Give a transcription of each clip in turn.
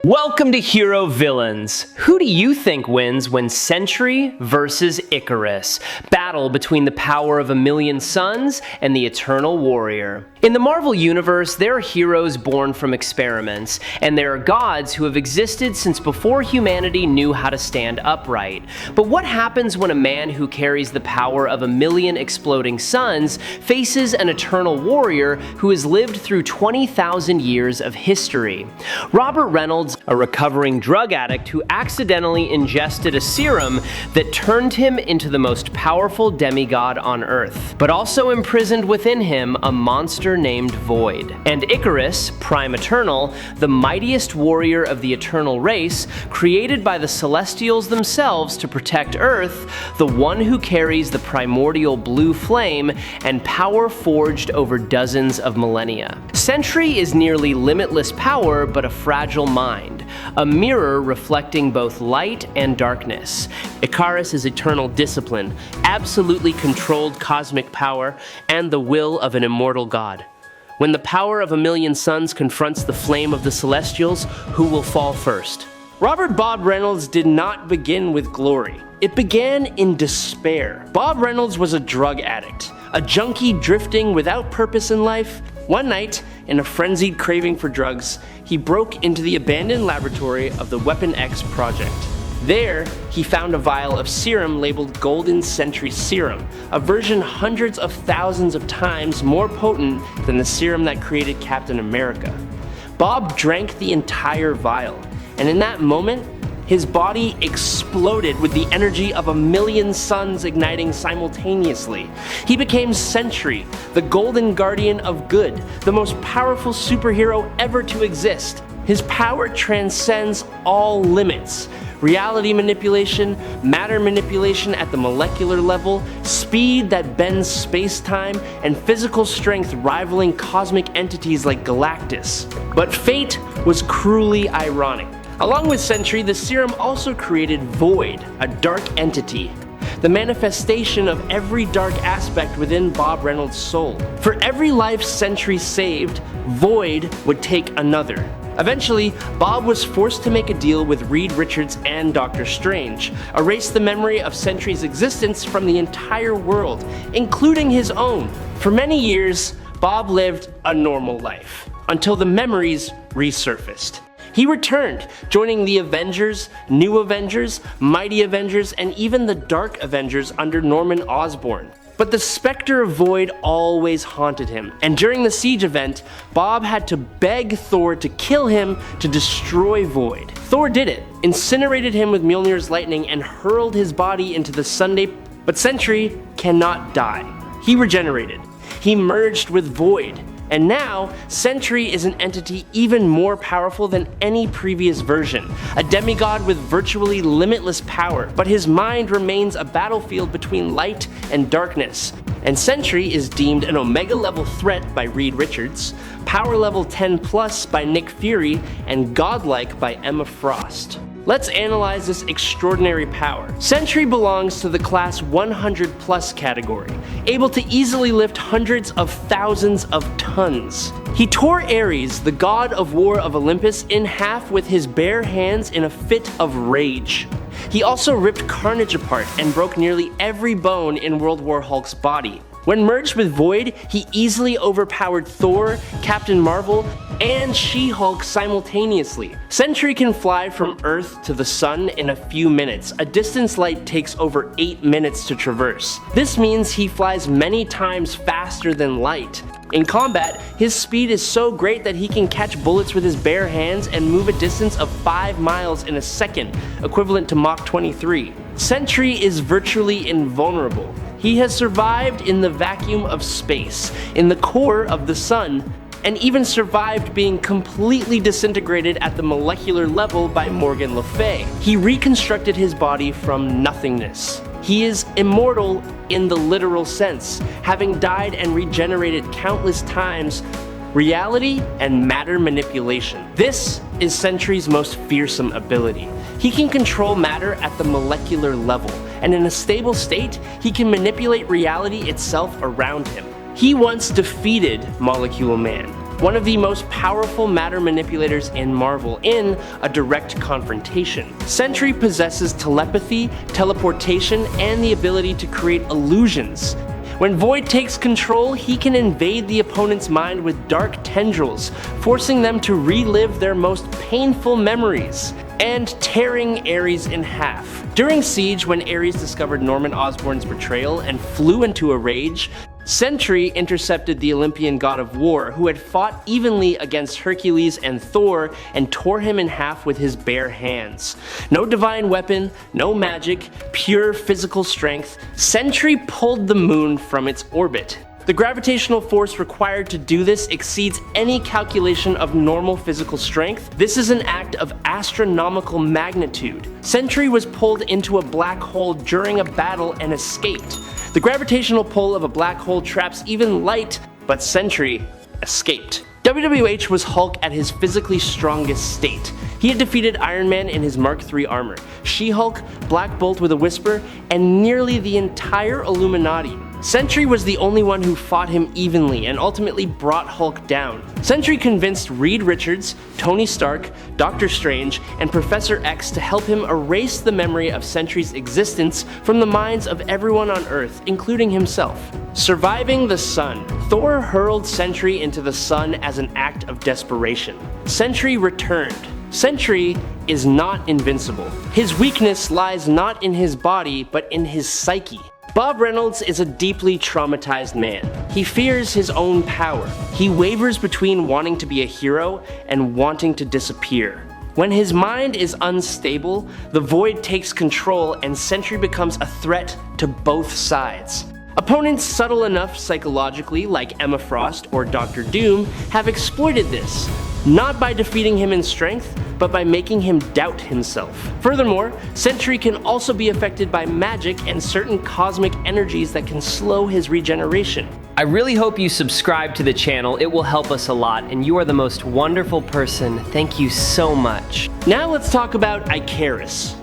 Welcome to Hero Villains. Who do you think wins when Sentry vs Ikarus? Battle between the power of a million suns and the eternal warrior. In the Marvel Universe, there are heroes born from experiments, and there are gods who have existed since before humanity knew how to stand upright. But what happens when a man who carries the power of a million exploding suns faces an eternal warrior who has lived through 20,000 years of history? Robert Reynolds, a recovering drug addict who accidentally ingested a serum that turned him into the most powerful demigod on Earth, but also imprisoned within him a monster named Void. And Ikarus, Prime Eternal, the mightiest warrior of the eternal race, created by the Celestials themselves to protect Earth, the one who carries the primordial blue flame and power forged over dozens of millennia. Sentry is nearly limitless power, but a fragile mind, a mirror reflecting both light and darkness. Ikarus is eternal discipline, absolutely controlled cosmic power, and the will of an immortal god. When the power of a million suns confronts the flame of the Celestials, who will fall first? Robert Bob Reynolds did not begin with glory. It began in despair. Bob Reynolds was a drug addict, a junkie drifting without purpose in life. One night, in a frenzied craving for drugs, he broke into the abandoned laboratory of the Weapon X project. There, he found a vial of serum labeled Golden Sentry Serum, a version hundreds of thousands of times more potent than the serum that created Captain America. Bob drank the entire vial, and in that moment, his body exploded with the energy of a million suns igniting simultaneously. He became Sentry, the golden guardian of good, the most powerful superhero ever to exist. His power transcends all limits. Reality manipulation, matter manipulation at the molecular level, speed that bends space-time, and physical strength rivaling cosmic entities like Galactus. But fate was cruelly ironic. Along with Sentry, the serum also created Void, a dark entity, the manifestation of every dark aspect within Bob Reynolds' soul. For every life Sentry saved, Void would take another. Eventually, Bob was forced to make a deal with Reed Richards and Dr. Strange, erase the memory of Sentry's existence from the entire world, including his own. For many years, Bob lived a normal life, until the memories resurfaced. He returned, joining the Avengers, New Avengers, Mighty Avengers, and even the Dark Avengers under Norman Osborn. But the specter of Void always haunted him, and during the Siege event, Bob had to beg Thor to kill him to destroy Void. Thor did it, incinerated him with Mjolnir's lightning, and hurled his body into the Sunday. But Sentry cannot die. He regenerated. He merged with Void. And now, Sentry is an entity even more powerful than any previous version, a demigod with virtually limitless power, but his mind remains a battlefield between light and darkness. And Sentry is deemed an Omega level threat by Reed Richards, Power level 10 plus by Nick Fury, and Godlike by Emma Frost. Let's analyze this extraordinary power. Sentry belongs to the class 100 plus category, able to easily lift hundreds of thousands of tons. He tore Ares, the god of war of Olympus, in half with his bare hands in a fit of rage. He also ripped Carnage apart and broke nearly every bone in World War Hulk's body. When merged with Void, he easily overpowered Thor, Captain Marvel, and She-Hulk simultaneously. Sentry can fly from Earth to the sun in a few minutes, a distance light takes over 8 minutes to traverse. This means he flies many times faster than light. In combat, his speed is so great that he can catch bullets with his bare hands and move a distance of 5 miles in a second, equivalent to Mach 23. Sentry is virtually invulnerable. He has survived in the vacuum of space, in the core of the sun, and even survived being completely disintegrated at the molecular level by Morgan Le Fay. He reconstructed his body from nothingness. He is immortal in the literal sense, having died and regenerated countless times. Reality and matter manipulation. This is Sentry's most fearsome ability. He can control matter at the molecular level, and in a stable state, he can manipulate reality itself around him. He once defeated Molecule Man, one of the most powerful matter manipulators in Marvel, in a direct confrontation. Sentry possesses telepathy, teleportation, and the ability to create illusions. When Void takes control, he can invade the opponent's mind with dark tendrils, forcing them to relive their most painful memories, and tearing Ares in half. During Siege, when Ares discovered Norman Osborn's betrayal and flew into a rage, Sentry intercepted the Olympian god of war, who had fought evenly against Hercules and Thor and tore him in half with his bare hands. No divine weapon, no magic, pure physical strength, Sentry pulled the moon from its orbit. The gravitational force required to do this exceeds any calculation of normal physical strength. This is an act of astronomical magnitude. Sentry was pulled into a black hole during a battle and escaped. The gravitational pull of a black hole traps even light, but Sentry escaped. WWH was Hulk at his physically strongest state. He had defeated Iron Man in his Mark III armor, She-Hulk, Black Bolt with a whisper, and nearly the entire Illuminati. Sentry was the only one who fought him evenly and ultimately brought Hulk down. Sentry convinced Reed Richards, Tony Stark, Doctor Strange, and Professor X to help him erase the memory of Sentry's existence from the minds of everyone on Earth, including himself. Surviving the sun, Thor hurled Sentry into the sun as an act of desperation. Sentry returned. Sentry is not invincible. His weakness lies not in his body, but in his psyche. Bob Reynolds is a deeply traumatized man. He fears his own power. He wavers between wanting to be a hero and wanting to disappear. When his mind is unstable, the Void takes control and Sentry becomes a threat to both sides. Opponents subtle enough psychologically, like Emma Frost or Doctor Doom, have exploited this, not by defeating him in strength, but by making him doubt himself. Furthermore, Sentry can also be affected by magic and certain cosmic energies that can slow his regeneration. I really hope you subscribe to the channel. It will help us a lot, and you are the most wonderful person. Thank you so much. Now let's talk about Ikaris.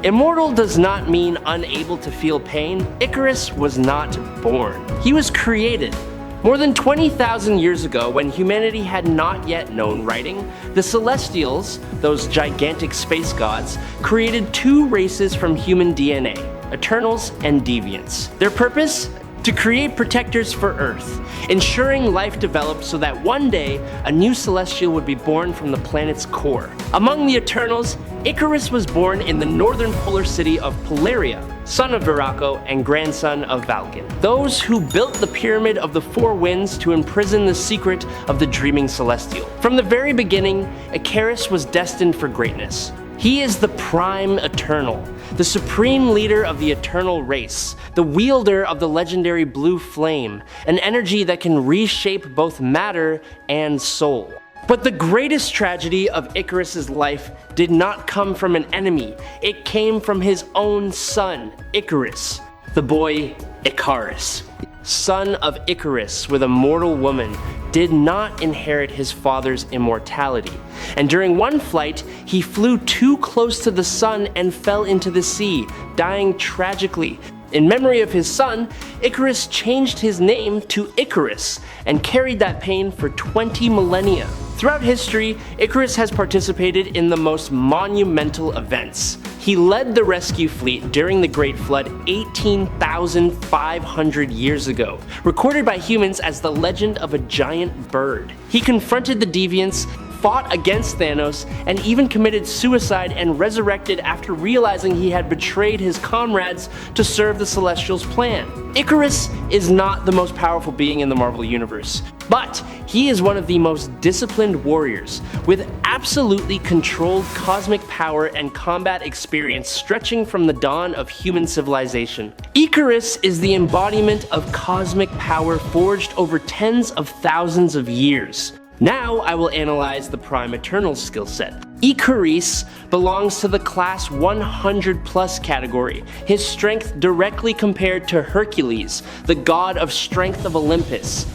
Immortal does not mean unable to feel pain. Ikarus was not born. He was created. More than 20,000 years ago, when humanity had not yet known writing, the Celestials, those gigantic space gods, created two races from human DNA, Eternals and Deviants. Their purpose? To create protectors for Earth, ensuring life developed so that one day a new Celestial would be born from the planet's core. Among the Eternals, Ikarus was born in the northern polar city of Polaria, son of Viraco and grandson of Vulcan, those who built the Pyramid of the Four Winds to imprison the secret of the dreaming Celestial. From the very beginning, Ikaris was destined for greatness. He is the Prime Eternal, the supreme leader of the Eternal race, the wielder of the legendary blue flame, an energy that can reshape both matter and soul. But the greatest tragedy of Ikarus' life did not come from an enemy. It came from his own son, Ikarus, the boy Ikaris. Son of Ikarus with a mortal woman, did not inherit his father's immortality. And during one flight, he flew too close to the sun and fell into the sea, dying tragically. In memory of his son, Ikarus changed his name to Icarus and carried that pain for 20 millennia. Throughout history, Ikarus has participated in the most monumental events. He led the rescue fleet during the Great Flood 18,500 years ago, recorded by humans as the legend of a giant bird. He confronted the Deviants, fought against Thanos, and even committed suicide and resurrected after realizing he had betrayed his comrades to serve the Celestials' plan. Ikarus is not the most powerful being in the Marvel Universe, but he is one of the most disciplined warriors, with absolutely controlled cosmic power and combat experience stretching from the dawn of human civilization. Ikarus is the embodiment of cosmic power forged over tens of thousands of years. Now I will analyze the Prime Eternal's skill set. Ikaris belongs to the class 100+ category, his strength directly compared to Hercules, the god of strength of Olympus.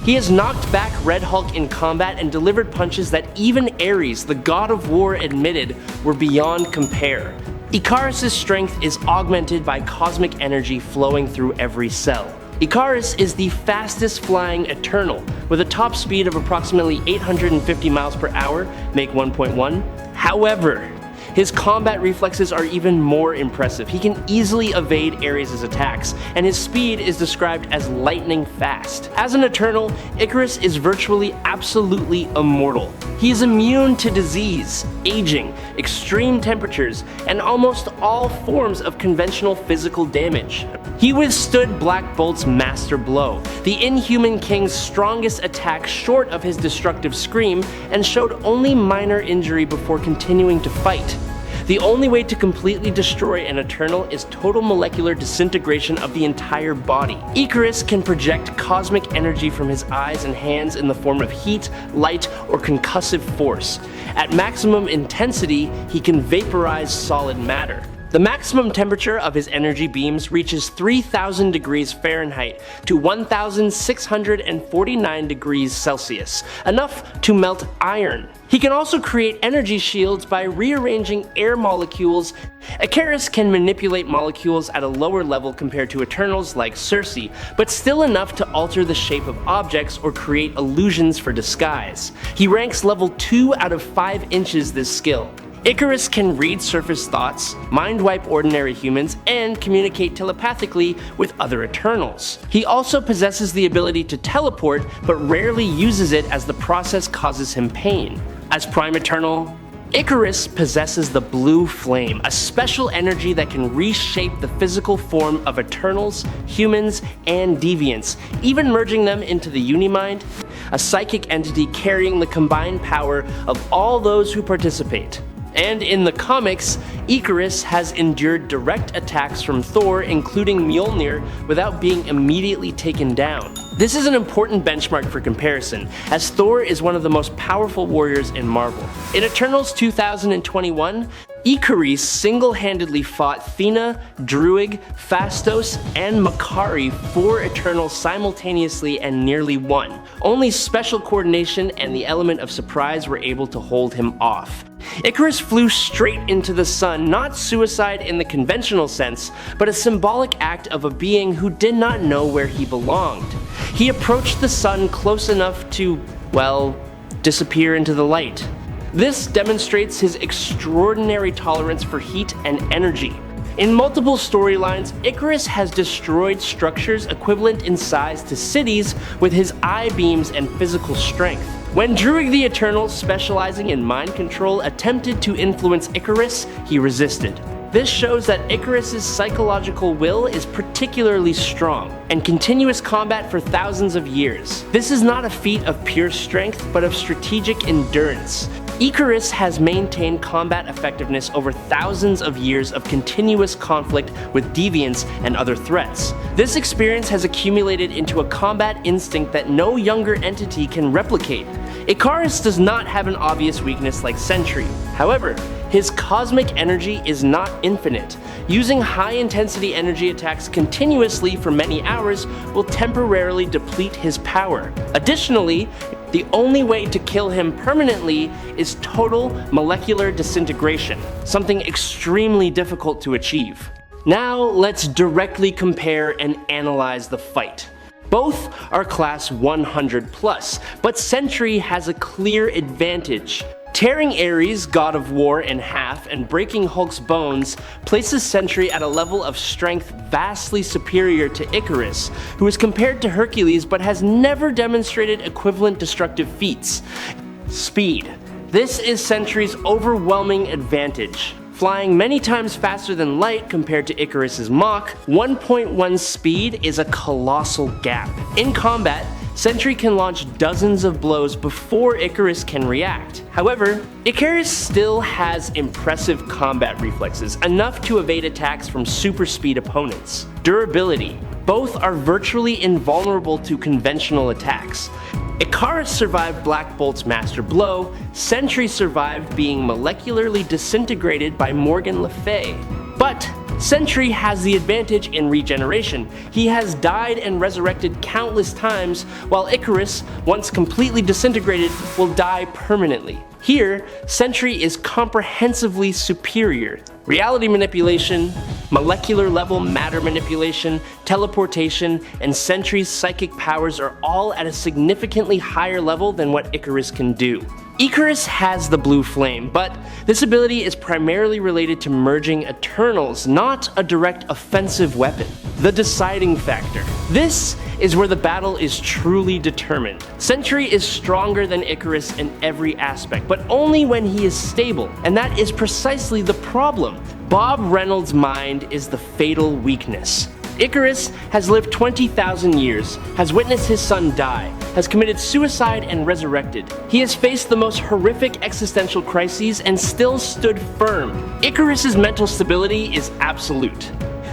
He has knocked back Red Hulk in combat and delivered punches that even Ares, the god of war, admitted were beyond compare. Ikaris' strength is augmented by cosmic energy flowing through every cell. Ikaris is the fastest flying Eternal, with a top speed of approximately 850 miles per hour, Mach 1.1. However, his combat reflexes are even more impressive. He can easily evade Ares' attacks, and his speed is described as lightning fast. As an Eternal, Ikaris is virtually absolutely immortal. He is immune to disease, aging, extreme temperatures, and almost all forms of conventional physical damage. He withstood Black Bolt's master blow, the Inhuman King's strongest attack short of his destructive scream, and showed only minor injury before continuing to fight. The only way to completely destroy an Eternal is total molecular disintegration of the entire body. Ikaris can project cosmic energy from his eyes and hands in the form of heat, light, or concussive force. At maximum intensity, he can vaporize solid matter. The maximum temperature of his energy beams reaches 3,000 degrees Fahrenheit to 1,649 degrees Celsius, enough to melt iron. He can also create energy shields by rearranging air molecules. Ikaris can manipulate molecules at a lower level compared to Eternals like Circe, but still enough to alter the shape of objects or create illusions for disguise. He ranks level 2 out of 5 inches this skill. Ikaris can read surface thoughts, mind-wipe ordinary humans, and communicate telepathically with other Eternals. He also possesses the ability to teleport, but rarely uses it as the process causes him pain. As Prime Eternal, Ikaris possesses the Blue Flame, a special energy that can reshape the physical form of Eternals, humans, and deviants, even merging them into the Unimind, a psychic entity carrying the combined power of all those who participate. And in the comics, Ikaris has endured direct attacks from Thor, including Mjolnir, without being immediately taken down. This is an important benchmark for comparison, as Thor is one of the most powerful warriors in Marvel. In Eternals 2021, Ikaris single-handedly fought Thena, Druig, Phastos, and Makkari, 4 Eternals simultaneously and nearly won. Only special coordination and the element of surprise were able to hold him off. Ikaris flew straight into the sun, not suicide in the conventional sense, but a symbolic act of a being who did not know where he belonged. He approached the sun close enough to, well, disappear into the light. This demonstrates his extraordinary tolerance for heat and energy. In multiple storylines, Ikaris has destroyed structures equivalent in size to cities with his eye beams and physical strength. When Druig the Eternal, specializing in mind control, attempted to influence Ikaris, he resisted. This shows that Ikaris' psychological will is particularly strong, and continuous combat for thousands of years. This is not a feat of pure strength, but of strategic endurance. Ikaris has maintained combat effectiveness over thousands of years of continuous conflict with deviants and other threats. This experience has accumulated into a combat instinct that no younger entity can replicate. Ikaris does not have an obvious weakness like Sentry. However, his cosmic energy is not infinite. Using high-intensity energy attacks continuously for many hours will temporarily deplete his power. Additionally, the only way to kill him permanently is total molecular disintegration, something extremely difficult to achieve. Now let's directly compare and analyze the fight. Both are class 100 plus, but Sentry has a clear advantage. Tearing Ares, god of war, in half and breaking Hulk's bones places Sentry at a level of strength vastly superior to Ikaris, who is compared to Hercules but has never demonstrated equivalent destructive feats. Speed. This is Sentry's overwhelming advantage. Flying many times faster than light compared to Ikaris' Mach 1.1 speed is a colossal gap. In combat, Sentry can launch dozens of blows before Ikaris can react. However, Ikaris still has impressive combat reflexes, enough to evade attacks from super speed opponents. Durability. Both are virtually invulnerable to conventional attacks. Ikaris survived Black Bolt's master blow, Sentry survived being molecularly disintegrated by Morgan Le Fay. But Sentry has the advantage in regeneration. He has died and resurrected countless times, while Ikaris, once completely disintegrated, will die permanently. Here, Sentry is comprehensively superior. Reality manipulation, Molecular level matter manipulation, teleportation, and Sentry's psychic powers are all at a significantly higher level than what Ikarus can do. Ikarus has the blue flame, but this ability is primarily related to merging Eternals, not a direct offensive weapon. The deciding factor. This is where the battle is truly determined. Sentry is stronger than Ikarus in every aspect, but only when he is stable, and that is precisely the problem. Bob Reynolds' mind is the fatal weakness. Ikarus has lived 20,000 years, has witnessed his son die, has committed suicide and resurrected. He has faced the most horrific existential crises and still stood firm. Ikarus' mental stability is absolute.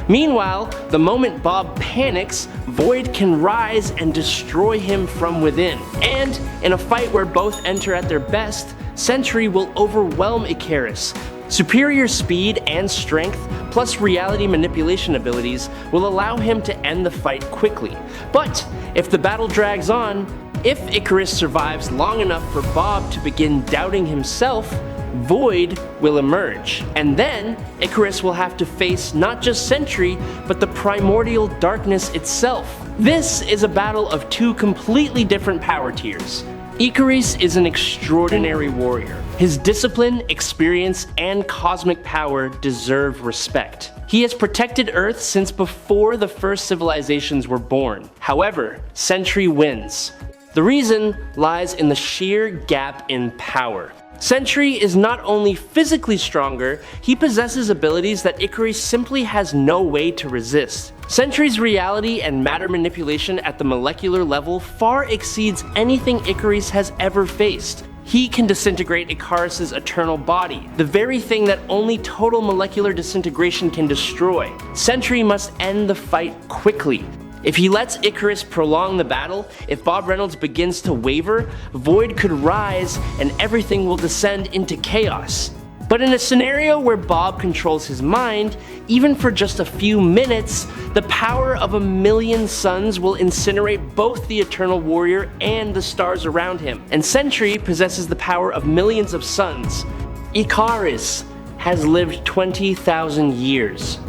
Meanwhile, the moment Bob panics, Void can rise and destroy him from within. And in a fight where both enter at their best, Sentry will overwhelm Ikarus. Superior speed and strength, plus reality manipulation abilities, will allow him to end the fight quickly. But if the battle drags on, if Ikarus survives long enough for Bob to begin doubting himself, Void will emerge. And then Ikarus will have to face not just Sentry, but the primordial darkness itself. This is a battle of two completely different power tiers. Ikarus is an extraordinary warrior. His discipline, experience, and cosmic power deserve respect. He has protected Earth since before the first civilizations were born. However, Sentry wins. The reason lies in the sheer gap in power. Sentry is not only physically stronger, he possesses abilities that Ikarus simply has no way to resist. Sentry's reality and matter manipulation at the molecular level far exceeds anything Ikarus has ever faced. He can disintegrate Ikarus' eternal body, the very thing that only total molecular disintegration can destroy. Sentry must end the fight quickly. If he lets Ikarus prolong the battle, if Bob Reynolds begins to waver, Void could rise and everything will descend into chaos. But in a scenario where Bob controls his mind, even for just a few minutes, the power of 1,000,000 suns will incinerate both the Eternal Warrior and the stars around him. And Sentry possesses the power of millions of suns. Ikarus has lived 20,000 years.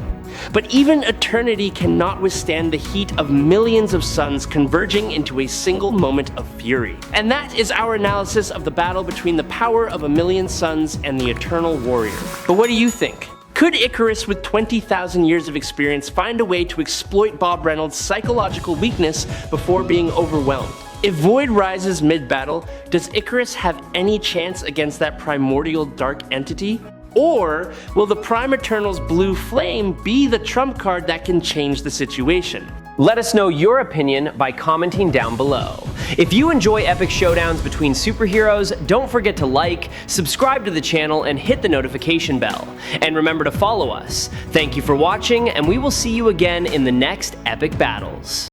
But even eternity cannot withstand the heat of millions of suns converging into a single moment of fury. And that is our analysis of the battle between the power of 1,000,000 suns and the Eternal Warrior. But what do you think? Could Ikarus with 20,000 years of experience find a way to exploit Bob Reynolds' psychological weakness before being overwhelmed? If Void rises mid-battle, does Ikarus have any chance against that primordial dark entity? Or will the Prime Eternal's blue flame be the trump card that can change the situation? Let us know your opinion by commenting down below. If you enjoy epic showdowns between superheroes, don't forget to like, subscribe to the channel, and hit the notification bell. And remember to follow us. Thank you for watching, and we will see you again in the next epic battles.